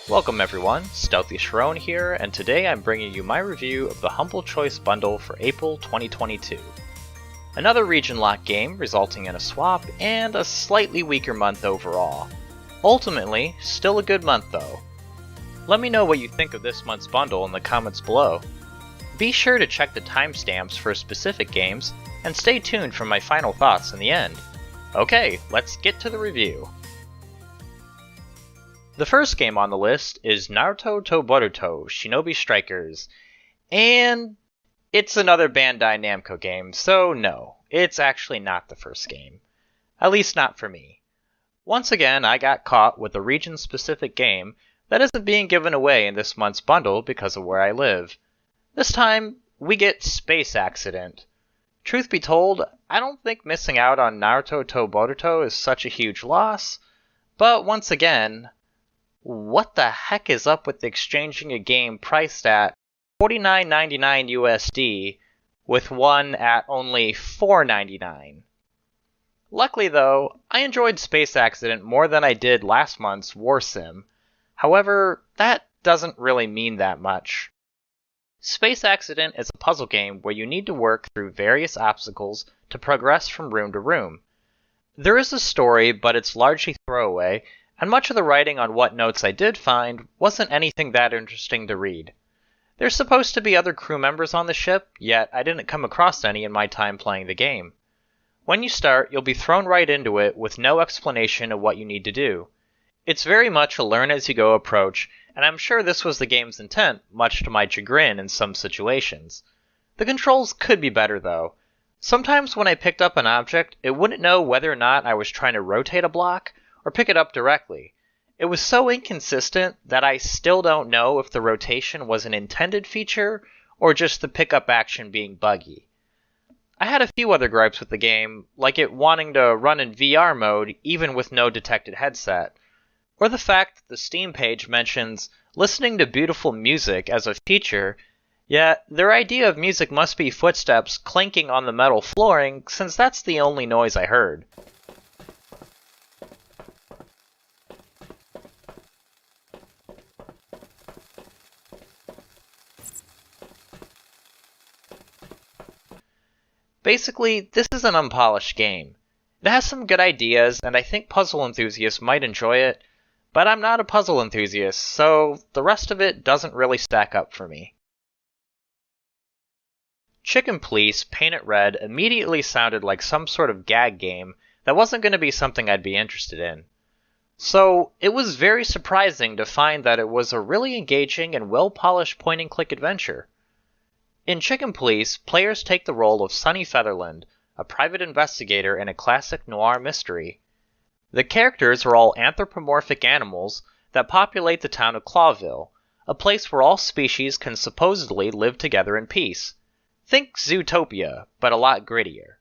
Welcome everyone, StealthyShiroean here, and today I'm bringing you my review of the Humble Choice bundle for April 2022. Another region-locked game resulting in a swap and a slightly weaker month overall. Ultimately, still a good month though. Let me know what you think of this month's bundle in the comments below. Be sure to check the timestamps for specific games, and stay tuned for my final thoughts in the end. Okay, let's get to the review. The first game on the list is Naruto to Borotu Shinobi Strikers, and it's another Bandai Namco game, so no, it's actually not the first game. At least not for me. Once again, I got caught with a region-specific game that isn't being given away in this month's bundle because of where I live. This time, we get Space Accident. Truth be told, I don't think missing out on Naruto to Borotu is such a huge loss, but once again, what the heck is up with exchanging a game priced at $49.99 USD with one at only $4.99? Luckily though, I enjoyed Space Accident more than I did last month's War Sim. However, that doesn't really mean that much. Space Accident is a puzzle game where you need to work through various obstacles to progress from room to room. There is a story, but it's largely throwaway, and much of the writing on what notes I did find wasn't anything that interesting to read. There's supposed to be other crew members on the ship, yet I didn't come across any in my time playing the game. When you start, you'll be thrown right into it with no explanation of what you need to do. It's very much a learn-as-you-go approach, and I'm sure this was the game's intent, much to my chagrin in some situations. The controls could be better though. Sometimes when I picked up an object, it wouldn't know whether or not I was trying to rotate a block, or pick it up directly. It was so inconsistent that I still don't know if the rotation was an intended feature or just the pickup action being buggy. I had a few other gripes with the game, like it wanting to run in VR mode even with no detected headset, or the fact that the Steam page mentions listening to beautiful music as a feature, yet their idea of music must be footsteps clinking on the metal flooring since that's the only noise I heard. Basically, this is an unpolished game. It has some good ideas, and I think puzzle enthusiasts might enjoy it, but I'm not a puzzle enthusiast, so the rest of it doesn't really stack up for me. Chicken Police Painted Red immediately sounded like some sort of gag game that wasn't going to be something I'd be interested in. So it was very surprising to find that it was a really engaging and well-polished point-and-click adventure. In Chicken Police, players take the role of Sunny Featherland, a private investigator in a classic noir mystery. The characters are all anthropomorphic animals that populate the town of Clawville, a place where all species can supposedly live together in peace. Think Zootopia, but a lot grittier.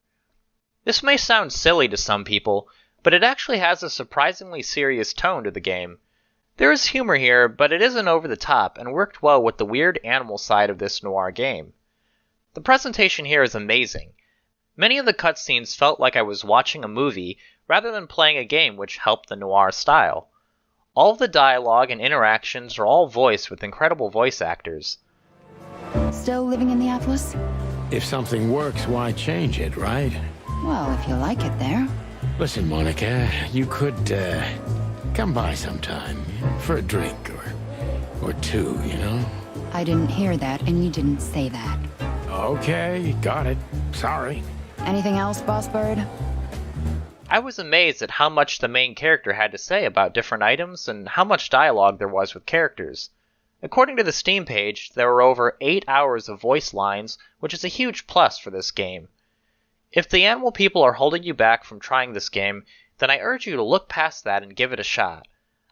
This may sound silly to some people, but it actually has a surprisingly serious tone to the game. There is humor here, but it isn't over the top and worked well with the weird animal side of this noir game. The presentation here is amazing. Many of the cutscenes felt like I was watching a movie rather than playing a game, which helped the noir style. All of the dialogue and interactions are all voiced with incredible voice actors. Still living in the Atlas? If something works, why change it, right? Well, if you like it there. Listen, Monica, you could, come by sometime for a drink or two, you know? I didn't hear that, and you didn't say that. Okay, got it. Sorry. Anything else, Boss Bird? I was amazed at how much the main character had to say about different items and how much dialogue there was with characters. According to the Steam page, there were over 8 hours of voice lines, which is a huge plus for this game. If the animal people are holding you back from trying this game, then I urge you to look past that and give it a shot.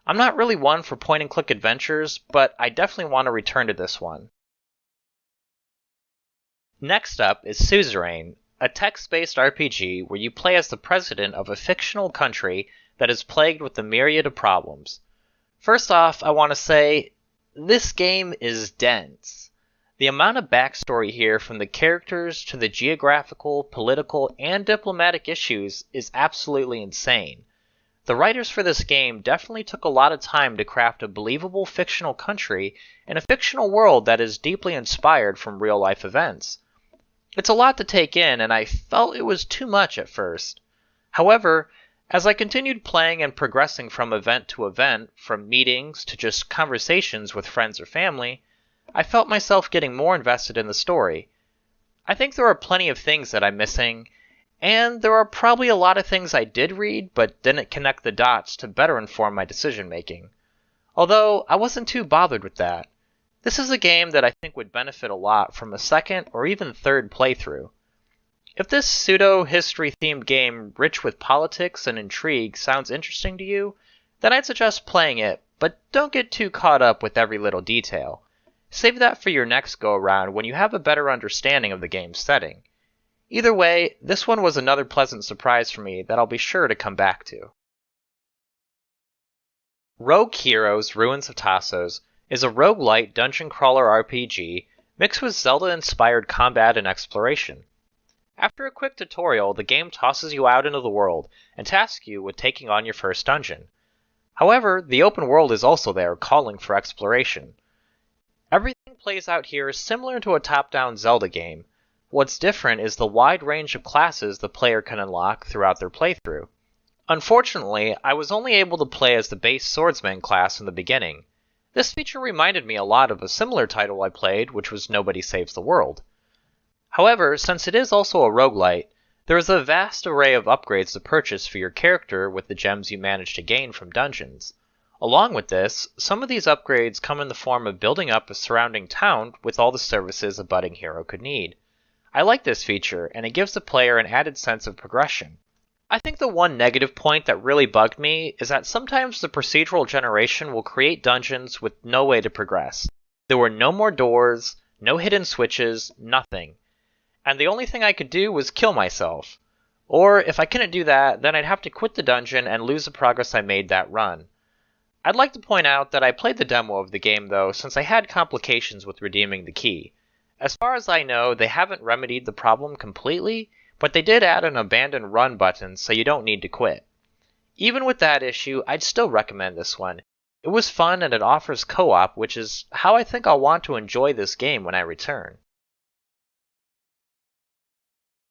I'm not really one for point-and-click adventures, but I definitely want to return to this one. Next up is Suzerain, a text-based RPG where you play as the president of a fictional country that is plagued with a myriad of problems. First off, I want to say, this game is dense. The amount of backstory here, from the characters to the geographical, political, and diplomatic issues, is absolutely insane. The writers for this game definitely took a lot of time to craft a believable fictional country and a fictional world that is deeply inspired from real-life events. It's a lot to take in, and I felt it was too much at first. However, as I continued playing and progressing from event to event, from meetings to just conversations with friends or family, I felt myself getting more invested in the story. I think there are plenty of things that I'm missing, and there are probably a lot of things I did read but didn't connect the dots to better inform my decision making. Although I wasn't too bothered with that. This is a game that I think would benefit a lot from a second or even third playthrough. If this pseudo-history themed game rich with politics and intrigue sounds interesting to you, then I'd suggest playing it, but don't get too caught up with every little detail. Save that for your next go-around when you have a better understanding of the game's setting. Either way, this one was another pleasant surprise for me that I'll be sure to come back to. Rogue Heroes Ruins of Tassos is a roguelite dungeon crawler RPG mixed with Zelda-inspired combat and exploration. After a quick tutorial, the game tosses you out into the world and tasks you with taking on your first dungeon. However, the open world is also there, calling for exploration. Everything plays out here similar to a top-down Zelda game. What's different is the wide range of classes the player can unlock throughout their playthrough. Unfortunately, I was only able to play as the base swordsman class in the beginning. This feature reminded me a lot of a similar title I played, which was Nobody Saves the World. However, since it is also a roguelite, there is a vast array of upgrades to purchase for your character with the gems you manage to gain from dungeons. Along with this, some of these upgrades come in the form of building up a surrounding town with all the services a budding hero could need. I like this feature, and it gives the player an added sense of progression. I think the one negative point that really bugged me is that sometimes the procedural generation will create dungeons with no way to progress. There were no more doors, no hidden switches, nothing. And the only thing I could do was kill myself. Or if I couldn't do that, then I'd have to quit the dungeon and lose the progress I made that run. I'd like to point out that I played the demo of the game though, since I had complications with redeeming the key. As far as I know, they haven't remedied the problem completely, but they did add an abandon run button so you don't need to quit. Even with that issue, I'd still recommend this one. It was fun and it offers co-op, which is how I think I'll want to enjoy this game when I return.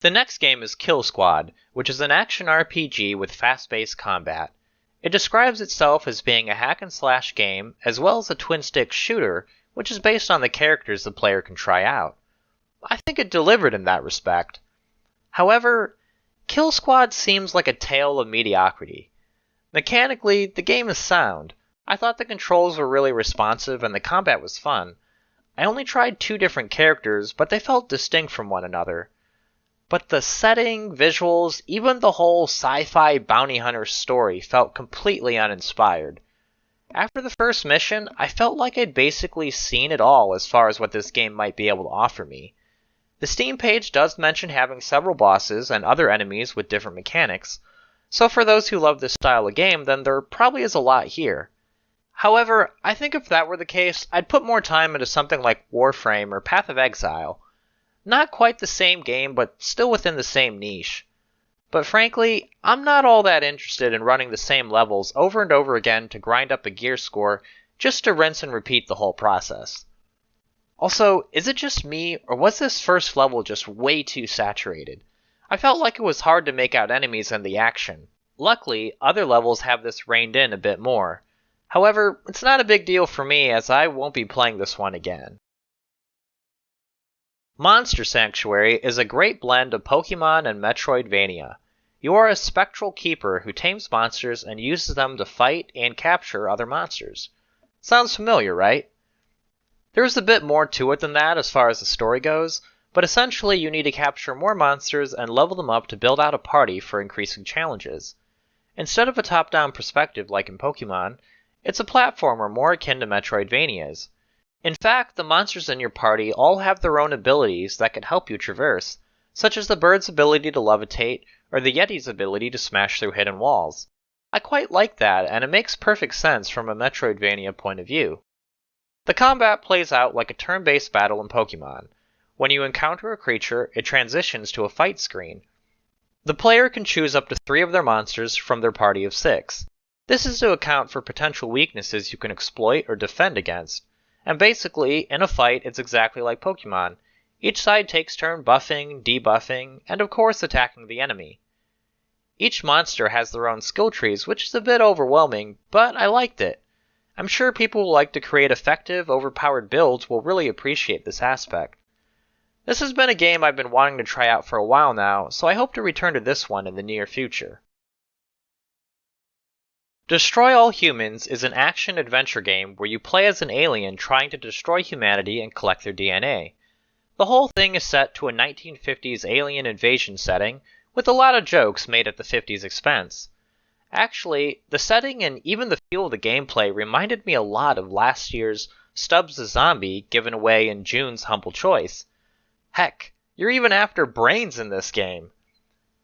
The next game is Killsquad, which is an action RPG with fast-paced combat. It describes itself as being a hack-and-slash game, as well as a twin-stick shooter, which is based on the characters the player can try out. I think it delivered in that respect. However, Killsquad seems like a tale of mediocrity. Mechanically, the game is sound. I thought the controls were really responsive and the combat was fun. I only tried 2 different characters, but they felt distinct from one another. But the setting, visuals, even the whole sci-fi bounty hunter story felt completely uninspired. After the first mission, I felt like I'd basically seen it all as far as what this game might be able to offer me. The Steam page does mention having several bosses and other enemies with different mechanics, so for those who love this style of game, then there probably is a lot here. However, I think if that were the case, I'd put more time into something like Warframe or Path of Exile. Not quite the same game, but still within the same niche. But frankly, I'm not all that interested in running the same levels over and over again to grind up a gear score just to rinse and repeat the whole process. Also, is it just me, or was this first level just way too saturated? I felt like it was hard to make out enemies and the action. Luckily, other levels have this reined in a bit more. However, it's not a big deal for me as I won't be playing this one again. Monster Sanctuary is a great blend of Pokemon and Metroidvania. You are a spectral keeper who tames monsters and uses them to fight and capture other monsters. Sounds familiar, right? There's a bit more to it than that as far as the story goes, but essentially you need to capture more monsters and level them up to build out a party for increasing challenges. Instead of a top-down perspective like in Pokemon, it's a platformer more akin to Metroidvanias. In fact, the monsters in your party all have their own abilities that can help you traverse, such as the bird's ability to levitate or the Yeti's ability to smash through hidden walls. I quite like that, and it makes perfect sense from a Metroidvania point of view. The combat plays out like a turn-based battle in Pokemon. When you encounter a creature, it transitions to a fight screen. The player can choose up to 3 of their monsters from their party of 6. This is to account for potential weaknesses you can exploit or defend against. And basically, in a fight, it's exactly like Pokemon. Each side takes turn buffing, debuffing, and of course attacking the enemy. Each monster has their own skill trees, which is a bit overwhelming, but I liked it. I'm sure people who like to create effective, overpowered builds will really appreciate this aspect. This has been a game I've been wanting to try out for a while now, so I hope to return to this one in the near future. Destroy All Humans is an action-adventure game where you play as an alien trying to destroy humanity and collect their DNA. The whole thing is set to a 1950s alien invasion setting, with a lot of jokes made at the 50s expense. Actually, the setting and even the feel of the gameplay reminded me a lot of last year's Stubbs the Zombie given away in June's Humble Choice. Heck, you're even after brains in this game.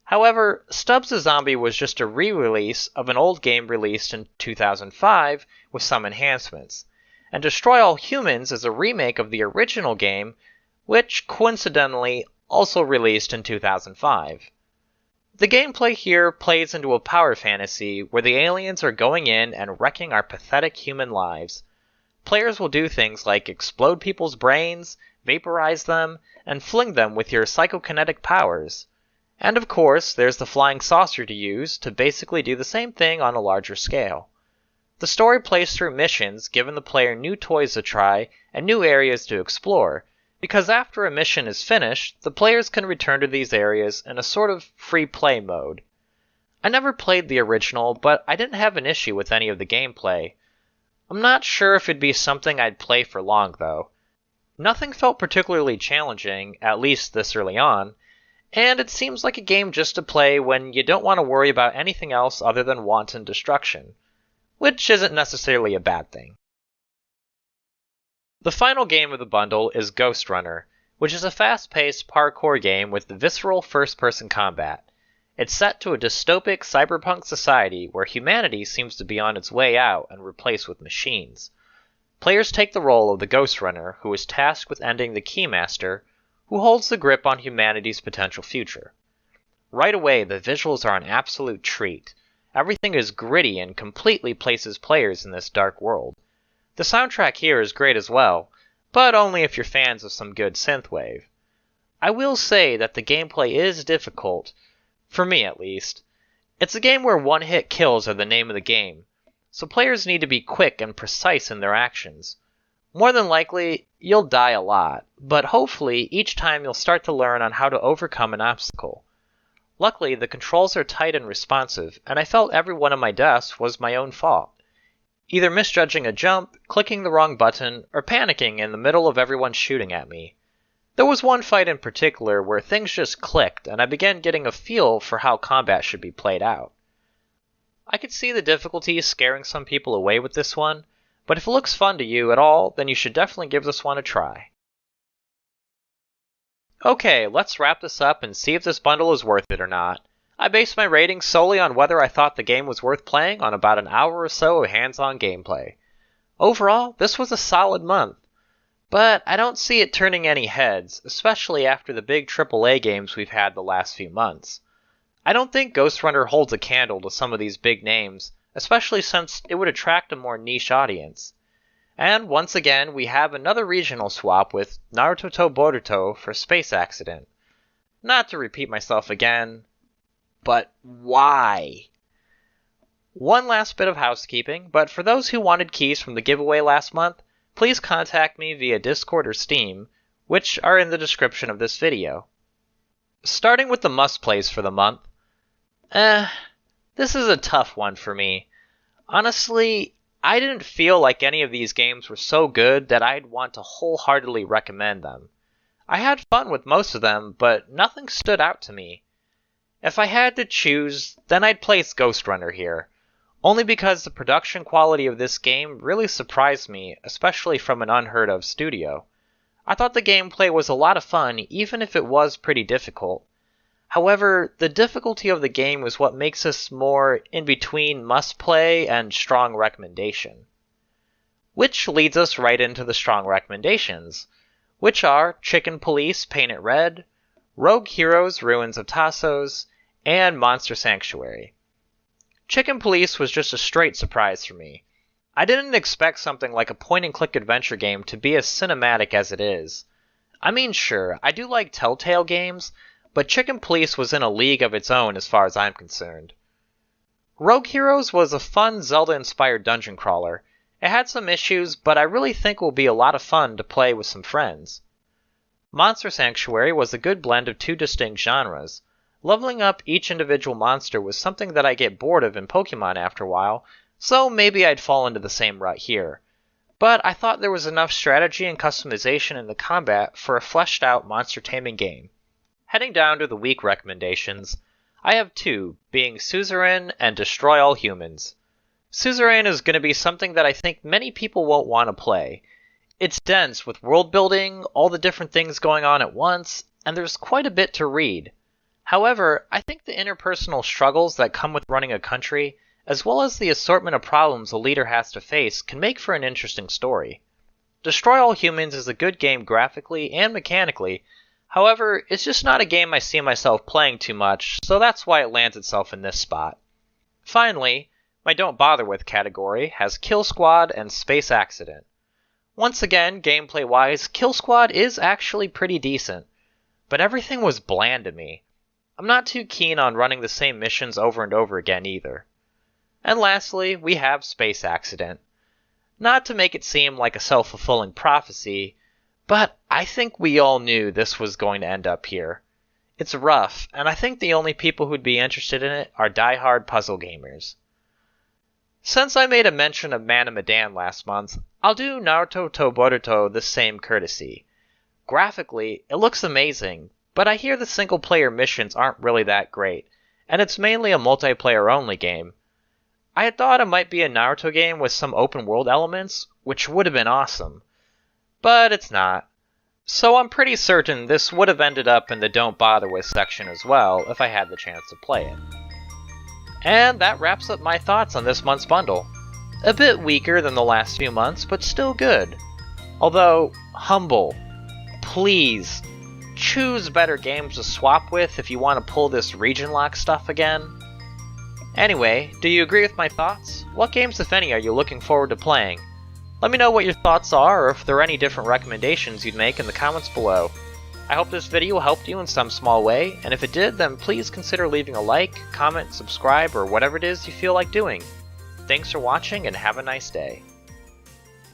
However, Stubbs the Zombie was just a re-release of an old game released in 2005 with some enhancements, and Destroy All Humans is a remake of the original game, which coincidentally also released in 2005. The gameplay here plays into a power fantasy where the aliens are going in and wrecking our pathetic human lives. Players will do things like explode people's brains, vaporize them, and fling them with your psychokinetic powers. And of course, there's the flying saucer to use to basically do the same thing on a larger scale. The story plays through missions, giving the player new toys to try and new areas to explore, because after a mission is finished, the players can return to these areas in a sort of free play mode. I never played the original, but I didn't have an issue with any of the gameplay. I'm not sure if it'd be something I'd play for long though. Nothing felt particularly challenging, at least this early on, and it seems like a game just to play when you don't want to worry about anything else other than wanton destruction, which isn't necessarily a bad thing. The final game of the bundle is Ghostrunner, which is a fast-paced parkour game with visceral first-person combat. It's set to a dystopic cyberpunk society where humanity seems to be on its way out and replaced with machines. Players take the role of the Ghostrunner, who is tasked with ending the Keymaster, who holds the grip on humanity's potential future. Right away, the visuals are an absolute treat. Everything is gritty and completely places players in this dark world. The soundtrack here is great as well, but only if you're fans of some good synthwave. I will say that the gameplay is difficult, for me at least. It's a game where one-hit kills are the name of the game, so players need to be quick and precise in their actions. More than likely, you'll die a lot, but hopefully each time you'll start to learn on how to overcome an obstacle. Luckily, the controls are tight and responsive, and I felt every one of my deaths was my own fault. Either misjudging a jump, clicking the wrong button, or panicking in the middle of everyone shooting at me. There was one fight in particular where things just clicked and I began getting a feel for how combat should be played out. I could see the difficulty scaring some people away with this one, but if it looks fun to you at all, then you should definitely give this one a try. Okay, let's wrap this up and see if this bundle is worth it or not. I based my rating solely on whether I thought the game was worth playing on about an hour or so of hands-on gameplay. Overall, this was a solid month, but I don't see it turning any heads, especially after the big AAA games we've had the last few months. I don't think Ghostrunner holds a candle to some of these big names, especially since it would attract a more niche audience. And once again, we have another regional swap with Naruto to Borotu for Space Accident. Not to repeat myself again, but why? One last bit of housekeeping, but for those who wanted keys from the giveaway last month, please contact me via Discord or Steam, which are in the description of this video. Starting with the must-plays for the month, this is a tough one for me. Honestly, I didn't feel like any of these games were so good that I'd want to wholeheartedly recommend them. I had fun with most of them, but nothing stood out to me. If I had to choose, then I'd place Ghostrunner here, only because the production quality of this game really surprised me, especially from an unheard-of studio. I thought the gameplay was a lot of fun, even if it was pretty difficult. However, the difficulty of the game is what makes this more in between must-play and strong recommendation. Which leads us right into the strong recommendations, which are Chicken Police Paint It Red, Rogue Heroes Ruins of Tassos, and Monster Sanctuary. Chicken Police was just a straight surprise for me. I didn't expect something like a point-and-click adventure game to be as cinematic as it is. I mean, sure, I do like Telltale games, but Chicken Police was in a league of its own as far as I'm concerned. Rogue Heroes was a fun Zelda-inspired dungeon crawler. It had some issues, but I really think it will be a lot of fun to play with some friends. Monster Sanctuary was a good blend of two distinct genres. Leveling up each individual monster was something that I get bored of in Pokemon after a while, so maybe I'd fall into the same rut here. But I thought there was enough strategy and customization in the combat for a fleshed out monster taming game. Heading down to the week recommendations, I have two, being Suzerain and Destroy All Humans. Suzerain is going to be something that I think many people won't want to play. It's dense with world building, all the different things going on at once, and there's quite a bit to read. However, I think the interpersonal struggles that come with running a country, as well as the assortment of problems a leader has to face, can make for an interesting story. Destroy All Humans is a good game graphically and mechanically. However, it's just not a game I see myself playing too much, so that's why it lands itself in this spot. Finally, my Don't Bother With category has Killsquad and Space Accident. Once again, gameplay-wise, Killsquad is actually pretty decent, but everything was bland to me. I'm not too keen on running the same missions over and over again either. And lastly, we have Space Accident. Not to make it seem like a self-fulfilling prophecy, but I think we all knew this was going to end up here. It's rough, and I think the only people who'd be interested in it are die-hard puzzle gamers. Since I made a mention of Man of Medan last month, I'll do Naruto to Boruto the same courtesy. Graphically, it looks amazing, but I hear the single-player missions aren't really that great, and it's mainly a multiplayer-only game. I had thought it might be a Naruto game with some open-world elements, which would have been awesome. But it's not. So I'm pretty certain this would have ended up in the Don't Bother With section as well if I had the chance to play it. And that wraps up my thoughts on this month's bundle. A bit weaker than the last few months, but still good. Although, humble. Please, choose better games to swap with if you want to pull this region lock stuff again. Anyway, do you agree with my thoughts? What games, if any, are you looking forward to playing? Let me know what your thoughts are, or if there are any different recommendations you'd make in the comments below. I hope this video helped you in some small way, and if it did, then please consider leaving a like, comment, subscribe, or whatever it is you feel like doing. Thanks for watching, and have a nice day.